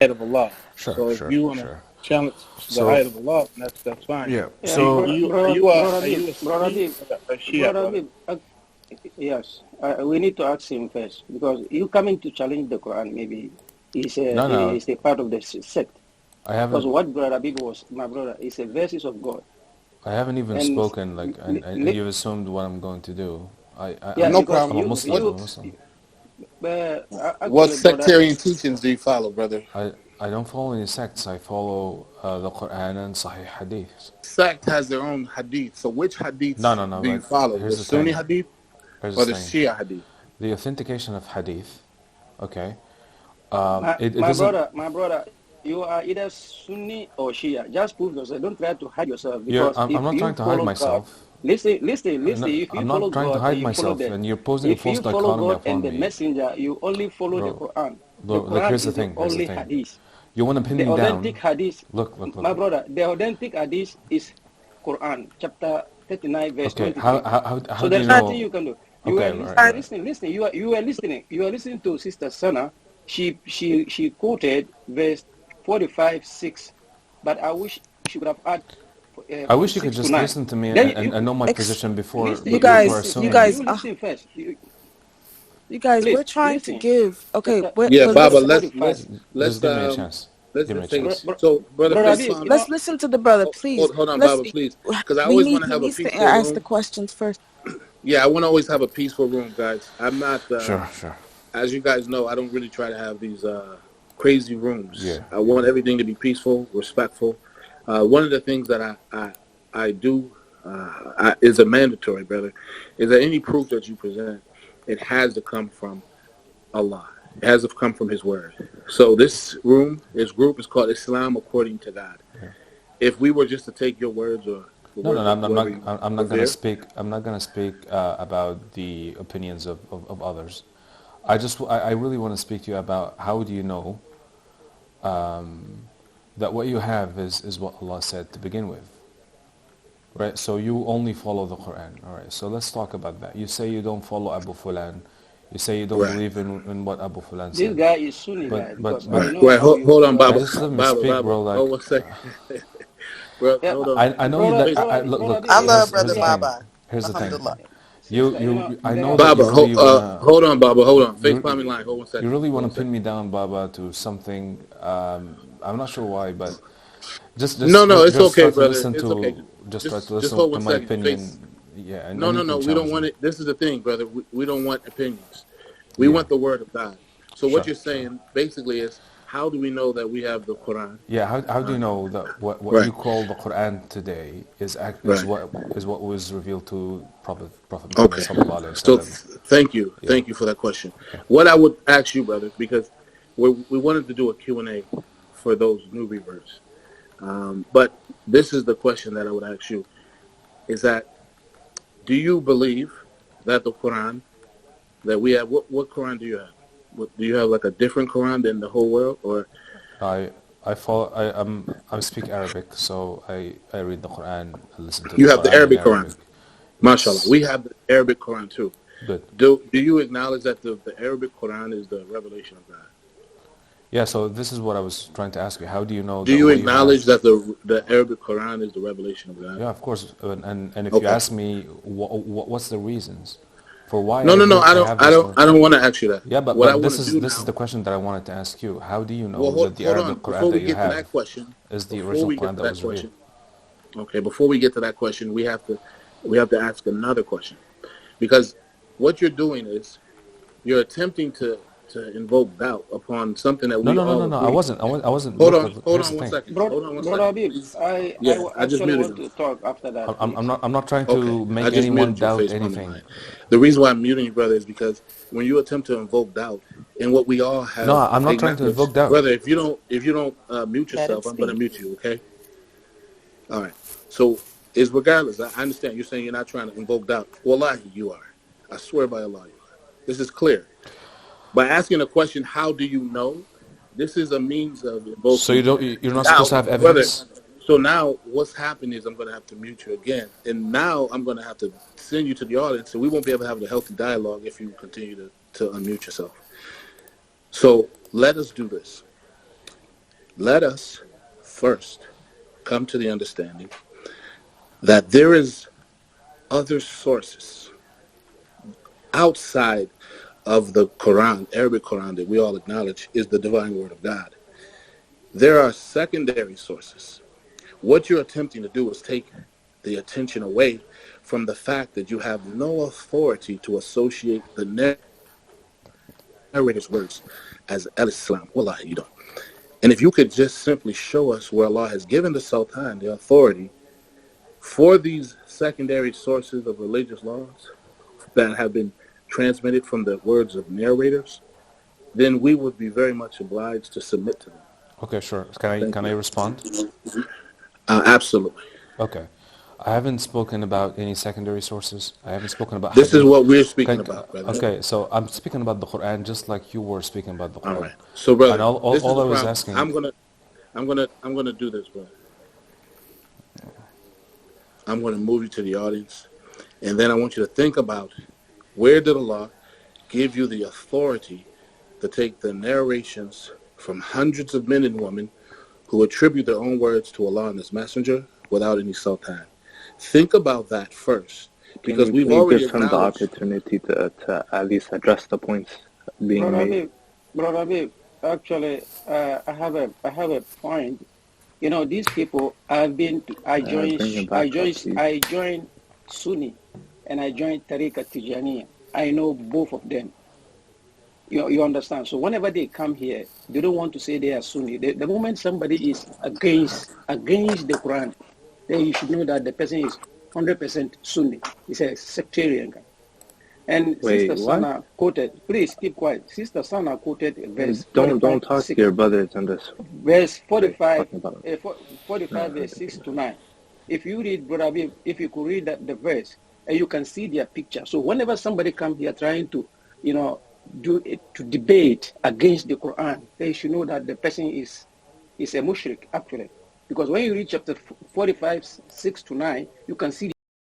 ayat of Allah. Sure, So if sure, you want to sure. challenge the So ayat of Allah, that's fine. yeah, Yeah, so Are Habib, you a brother Sunni Habib, or a Shia, brother brother? Habib. Yes, we need to ask him first because you coming to challenge the Quran maybe no, no, is a part of the sect. I Because haven't. what brother Habib was, my brother, is a verses of God. I haven't even And spoken, like, and li- you've assumed what I'm going to do. yeah, No because I'm a problem. Muslim. I'm you a Muslim. What actually, brother, sectarian teachings do you follow, brother? I don't follow any sects. I follow the Quran and Sahih Hadith. Sect has their own hadith. So which No, hadiths no, no. do you But follow? The here's the Sunni thing. hadith Here's or the the thing. Shia hadith? The authentication of Hadith. Okay. It my doesn't. brother, you are either Sunni or Shia. Just prove yourself. Don't try to hide yourself You're. because I'm if not trying you to hide follow God, myself. listen. If you I'm follow not trying to God and hide you follow myself. the, And you're posing a if false you follow dichotomy God and upon the me, messenger, you only follow the bro. Quran. The Bro, look. Quran Here's the is the thing. Here's the only thing. hadith. You want to pin The me authentic down. hadith, Look. my brother, the authentic hadith is Quran, chapter 39, verse Okay. How 23. how how So do you there's nothing know? you can do. You Okay. were Right. listening, Right. listen. You were listening. You were listening to Sister Sana. She quoted verse 45, 6. But I wish she could have added I from wish you could 6 to just 9. listen to me Then and know my Ex- position before listen, you before guys, listen you assuming. first. guys, You listen first. you guys, we're Please trying to listen. give. Okay, Chapter we're, Yeah, but Baba. verse listen, Let's 45. let's Just let's give me a um chance. let's Give me a just take it. chance. So, brother, Brother faith Abib, palm. let's listen to the brother, please. Hold on, Let's. Baba, please, because I always want to He have a needs to peaceful ask the room. questions first. Yeah, I want to always have a peaceful room, guys. I'm not, Sure. as you guys know, I don't really try to have these crazy rooms. Yeah. I want everything to be peaceful, respectful. One of the things that I do is a mandatory, brother, is that any proof that you present, it has to come from Allah. It has to come from His Word. So this group is called Islam according to God. Yeah. If we were just to take your words or the No, words of I'm whoever not. you I'm not gonna revere, speak. I'm not gonna speak about the opinions of others. I really want to speak to you about how do you know that what you have is what Allah said to begin with, right? So you only follow the Quran, all right? So let's talk about that. You say you don't follow Abu Fulan. You say you don't right? believe in what Abu Fulan this said. guy is Sunni guy But because but I but Right. know Right. how Hold on, you are. Baba. just let me Baba. speak, bro. Like Hold 1 second. Bro, Yeah, hold on. I know you brother, like Face, brother look. I Abib, love Here's Brother the yeah, thing. Baba. Here's the thing. Alhamdulillah. sister, I there know are that you Baba. really wanna Hold on, Baba. Hold on. Face you palming line. Hold 1 you second. really Hold want 1 to pin second. me down, Baba, to something. I'm not sure why, but No, it's just okay, try to brother. listen It's okay. to just try to Just listen hold to 1 my second. Face. opinion. Yeah, and you No. can We don't challenge want me. it. This is the thing, brother. We don't want opinions. We Yeah, want the word of God. So what sure, you're sure. saying basically is, how do we know that we have the Quran? Yeah, how do Uh, you know that what right. you call the Quran today is Right. what was revealed to Prophet Muhammad Okay. sallallahu alaihi So wasallam? thank you. Yeah. Thank you for that question. Okay. What I would ask you, brother, because we wanted to do a Q&A for those new reverts. But this is the question that I would ask you, is that, do you believe that the Quran that we have, what Quran do you have? Do you have like a different Quran than the whole world? Or I I follow I speak Arabic, so I read the Quran. I listen to the you have the Quran in Arabic Quran? Arabic. MashaAllah. Yes, We have the Arabic Quran too. good. Do you acknowledge that the Arabic Quran is the revelation of God? Yeah, so this is what I was trying to ask you. How do you know Do that you what you have? acknowledge that the Arabic Quran is the revelation of God? Yeah, of course. And if you Okay. ask me what's the reasons for why No. I I don't. have I this don't. Quran? I don't want to ask you that. Yeah, What I but want to do this is now. the question that I wanted to ask you. How do you Well, know that the hold on. Arabic Quran Before that we you get to have that question, is the before original we get Quran to that that was revealed? question, okay. Before we get to that question, we have to ask another question, because what you're doing is you're attempting to invoke doubt upon something that No, we no, no, no, all no. I agree. wasn't. I wasn't. Hold Look, on. look. Hold Here's on the one thing. second. Hold on one brother second, Abib, please. I Yeah, I just actually muted want him. to talk after that, please. I'm not trying Okay, to I make just anyone muted you, doubt face palming line. anything. The reason why I'm muting you, brother, is because when you attempt to invoke doubt in what we all No, have I'm not trying to acknowledged, invoke doubt. brother, if you don't mute Let him yourself, I'm gonna speak. mute you. Okay. All right. So it's regardless. I understand you're saying you're not trying to invoke doubt. Wallahi, you are. I swear by Allah, you are. This is clear. By asking a question, how do you know? This is a means of So invoking you're not supposed doubt, to have brother. evidence. So now what's happening is I'm going to have to mute you again. And now I'm going to have to send you to the audience. So we won't be able to have a healthy dialogue if you continue to unmute yourself. So let us do this. let us first come to the understanding that there is other sources outside of the Quran, Arabic Quran, that we all acknowledge is the divine word of God. There are secondary sources. What you're attempting to do is take the attention away from the fact that you have no authority to associate the narrator's words as al-Islam. Wallahi, you don't. And if you could just simply show us where Allah has given the Sultan the authority for these secondary sources of religious laws that have been transmitted from the words of narrators, then we would be very much obliged to submit to them. Okay, sure. Can I respond? Absolutely. Okay. I haven't spoken about any secondary sources. I haven't spoken about This hadith. is what we're speaking about, brother. Okay, so I'm speaking about the Quran just like you were speaking about the Quran. All right. So, brother, and all this is the I was problem. asking. I'm gonna do this, brother. I'm gonna move you to the audience, and then I want you to think about where did Allah give you the authority to take the narrations from hundreds of men and women who attribute their own words to Allah and His Messenger without any sultan. Think about that first, because we've already give him the opportunity to at least address the points being made. Brother Habib, actually, I have a point. You know, these people I joined Sunni and I joined Tariqa Tijaniya. I know both of them. You understand? So whenever they come here, they don't want to say they are Sunni. The moment somebody is against the Quran, then you should know that the person is 100% Sunni. He's a sectarian guy. And Sister Sana quoted, please keep quiet. Sister Sana quoted verse. Don't talk to your brothers on this. Verse 45, 45 verse 6 to 9. If you read, Brother Habib, if you could read the verse, and you can see their picture. So whenever somebody comes here trying to, to debate against the Quran, they should know that the person is a mushrik, actually. Because when you read chapter 45, 6 to 9, you can see